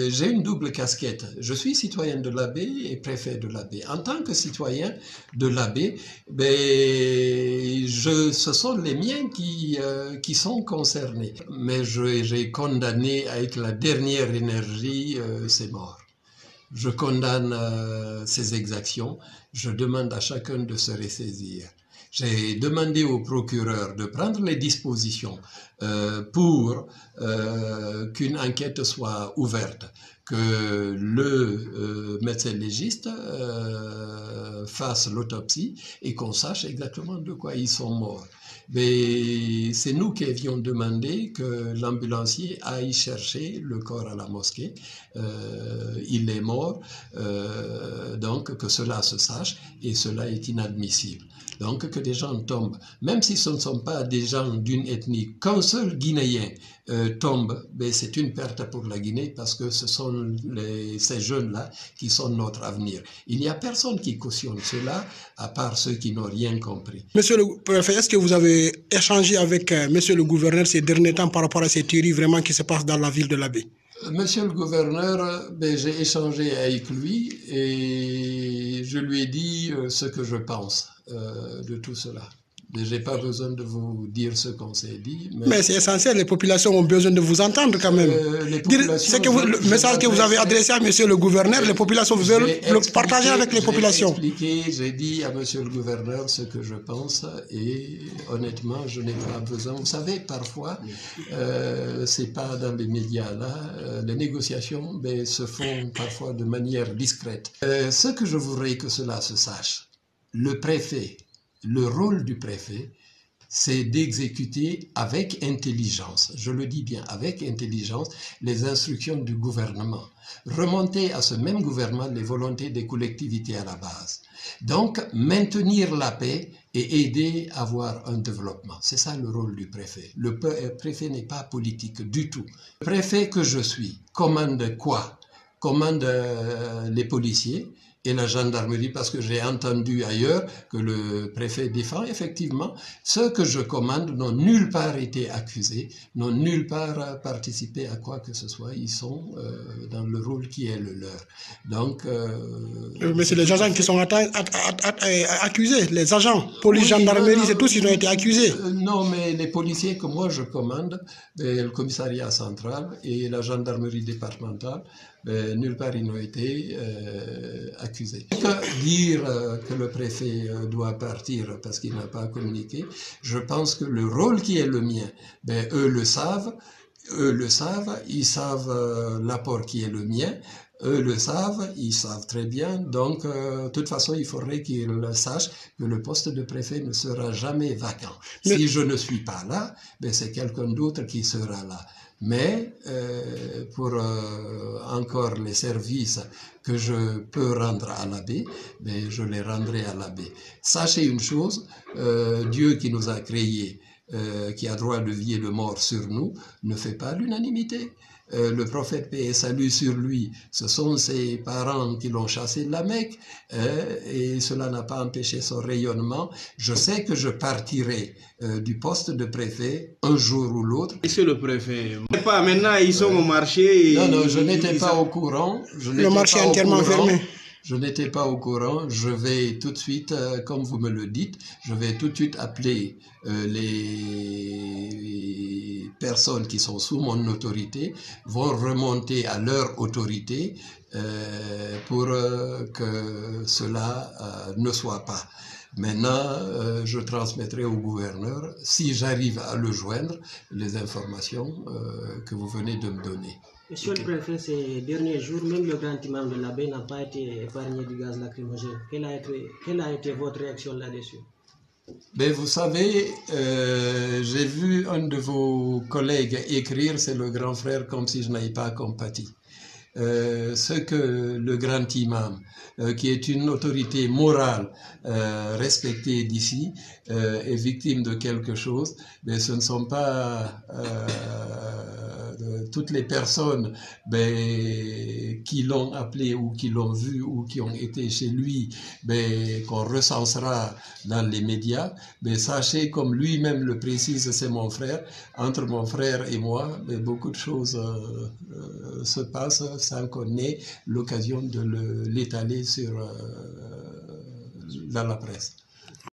J'ai une double casquette. Je suis citoyen de la Baie et préfet de la Baie. En tant que citoyen de la Baie, ce sont les miens qui sont concernés. Mais j'ai condamné avec la dernière énergie ces morts. Je condamne ces exactions. Je demande à chacun de se ressaisir. J'ai demandé au procureur de prendre les dispositions pour qu'une enquête soit ouverte, que le médecin légiste fasse l'autopsie et qu'on sache exactement de quoi ils sont morts. Mais c'est nous qui avions demandé que l'ambulancier aille chercher le corps à la mosquée. Il est mort, donc que cela se sache, et cela est inadmissible. Donc que des gens tombent, même si ce ne sont pas des gens d'une ethnie, qu'un seul Guinéen tombe, c'est une perte pour la Guinée parce que ce sont ces jeunes-là qui sont notre avenir. Il n'y a personne qui cautionne cela à part ceux qui n'ont rien compris. Monsieur le préfet, est-ce que vous avez échangé avec monsieur le gouverneur ces derniers temps par rapport à ces tueries vraiment qui se passent dans la ville de la Baie? Monsieur le gouverneur, j'ai échangé avec lui et je lui ai dit ce que je pense de tout cela. Je n'ai pas besoin de vous dire ce qu'on s'est dit. Mais c'est essentiel, les populations ont besoin de vous entendre quand même. Le message que vous avez adressé à monsieur le gouverneur, les populations, vous allez le partager avec les populations. J'ai dit à monsieur le gouverneur ce que je pense et honnêtement, je n'ai pas besoin. Vous savez, parfois, c'est pas dans les médias là, les négociations se font parfois de manière discrète. Ce que je voudrais que cela se sache, le préfet, le rôle du préfet, c'est d'exécuter avec intelligence, je le dis bien, avec intelligence, les instructions du gouvernement. Remonter à ce même gouvernement les volontés des collectivités à la base. Donc, maintenir la paix et aider à avoir un développement. C'est ça le rôle du préfet. Le préfet n'est pas politique du tout. Le préfet que je suis commande quoi? Commande les policiers et la gendarmerie, parce que j'ai entendu ailleurs que le préfet défend. Effectivement, ceux que je commande n'ont nulle part été accusés, n'ont nulle part participé à quoi que ce soit. Ils sont dans le rôle qui est le leur. Donc, mais c'est les agents qui sont accusés, les agents, police, gendarmerie, c'est tous qui ont été accusés. Non, mais les policiers que moi je commande, le commissariat central et la gendarmerie départementale, nulle part ils n'ont été accusés. Dire que le préfet doit partir parce qu'il n'a pas communiqué, je pense que le rôle qui est le mien, eux le savent, ils savent l'apport qui est le mien, eux le savent, ils savent très bien, donc de toute façon il faudrait qu'ils sachent que le poste de préfet ne sera jamais vacant. Si je ne suis pas là, c'est quelqu'un d'autre qui sera là. Mais pour encore les services que je peux rendre à la Baie, je les rendrai à la Baie. Sachez une chose, Dieu qui nous a créés, qui a droit de vie et de mort sur nous, ne fait pas l'unanimité. Le prophète paix et salut sur lui, ce sont ses parents qui l'ont chassé de la Mecque et cela n'a pas empêché son rayonnement. Je sais que je partirai du poste de préfet un jour ou l'autre. Monsieur le préfet, maintenant ils sont au marché. Non, je n'étais pas au courant. Le marché est entièrement fermé. Je n'étais pas au courant. Je vais tout de suite, comme vous me le dites, je vais tout de suite appeler les personnes qui sont sous mon autorité, vont remonter à leur autorité pour que cela ne soit pas. Maintenant, je transmettrai au gouverneur, si j'arrive à le joindre, les informations que vous venez de me donner. Monsieur le préfet, ces derniers jours, même le grand imam de la Baie n'a pas été épargné du gaz lacrymogène. Quelle a été votre réaction là-dessus? Vous savez, j'ai vu un de vos collègues écrire, c'est le grand frère comme si je n'avais pas compati. Ce que le grand imam, qui est une autorité morale respectée d'ici, est victime de quelque chose, mais ce ne sont pas toutes les personnes qui l'ont appelé ou qui l'ont vu ou qui ont été chez lui, qu'on recensera dans les médias. Mais sachez, comme lui-même le précise, c'est mon frère, entre mon frère et moi, beaucoup de choses se passent sans qu'on ait l'occasion de l'étaler dans la presse.